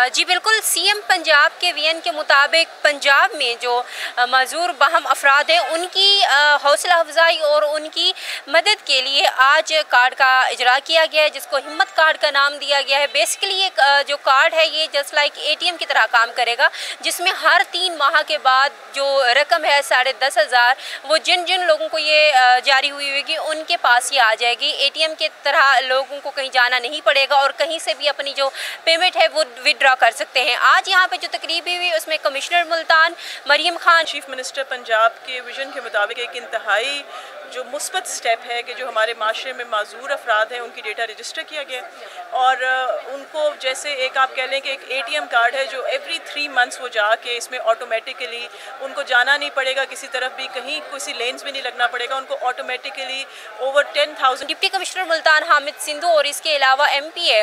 जी बिल्कुल, सीएम पंजाब के वीएन के मुताबिक पंजाब में जो मजदूर बहम अफराद हैं उनकी हौसला अफजाई और उनकी मदद के लिए आज कार्ड का इजरा किया गया है, जिसको हिम्मत कार्ड का नाम दिया गया है। बेसिकली ये जो कार्ड है ये जस्ट लाइक एटीएम की तरह काम करेगा, जिसमें हर 3 माह के बाद जो रकम है 10,500 वो जिन जिन लोगों को ये जारी हुई होगी उनके पास ही आ जाएगी। एटीएम की तरह लोगों को कहीं जाना नहीं पड़ेगा और कहीं से भी अपनी जो पेमेंट है वो विड्रॉ कर सकते हैं। आज यहाँ पे जो तकरीब हुई उसमें commissioner Multan Mariam Khan, chief minister Punjab के विजन के मुताबिक एक इंतहाई जो मुस्बत स्टेप है कि जो हमारे माशरे में माजूर अफराद हैं उनकी डेटा रजिस्टर किया गया और उनको जैसे एक आप कह लें कि एक एटीएम कार्ड है जो एवरी 3 मंथ्स वो जाके इसमें ऑटोमेटिकली उनको जाना नहीं पड़ेगा, किसी तरफ भी कहीं किसी लेन्स भी नहीं लगना पड़ेगा, उनको automatically over 10,000। Deputy commissioner Multan Hamid Sindhu और इसके अलावा एमपी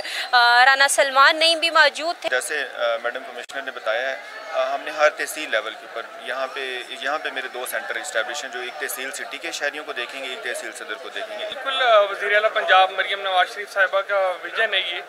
राना सलमान नईम भी मौजूद थे। जैसे मैडम कमिश्नर ने बताया है, हमने हर तहसील लेवल के ऊपर यहाँ पे मेरे 2 सेंटर इस्टेब्लिश हैं जो एक तहसील सिटी के शहरियों को देखेंगे, एक तहसील सदर को देखेंगे। बिल्कुल वज़ीर आला पंजाब मरियम नवाज शरीफ साहिबा का विजन है ये,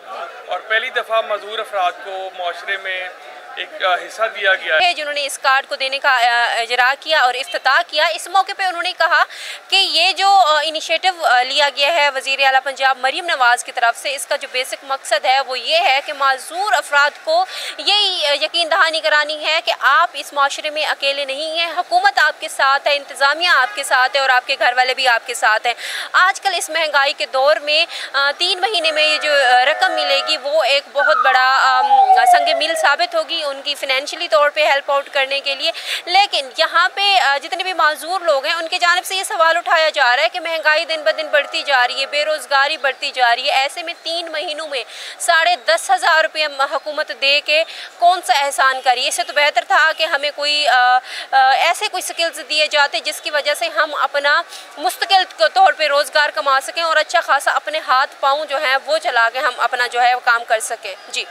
और पहली दफ़ा मजदूर अफराद को मुआशरे में एक हिस्सा दिया गया है जिन्होंने इस कार्ड को देने का इजरा किया और इफ्तिताह किया। इस मौके पे उन्होंने कहा कि ये जो इनिशिएटिव लिया गया है वज़ीर आला पंजाब मरियम नवाज की तरफ से, इसका जो बेसिक मकसद है वो ये है कि माजूर अफराद को ये यकीन दहानी करानी है कि आप इस माशरे में अकेले नहीं हैं, हुकूमत आपके साथ है, इंतज़ामिया आपके साथ है और आपके घर वाले भी आपके साथ हैं। आजकल इस महंगाई के दौर में 3 महीने में ये जो रकम मिलेगी वो एक बहुत बड़ा संग मील साबित होगी उनकी फिनेंशियली तौर पे हेल्प आउट करने के लिए। लेकिन यहाँ पे जितने भी माजूर लोग हैं उनके जानिब से ये सवाल उठाया जा रहा है कि महंगाई दिन ब दिन बढ़ती जा रही है, बेरोज़गारी बढ़ती जा रही है, ऐसे में 3 महीनों में 10,500 रुपये हुकूमत दे के कौन सा एहसान करिए। इससे तो बेहतर था कि हमें कोई ऐसे कोई स्किल्स दिए जाते जिसकी वजह से हम अपना मुस्तकिल तौर पर रोज़गार कमा सकें और अच्छा खासा अपने हाथ पाँव जो हैं वो चला के हम अपना जो है काम कर सकें। जी।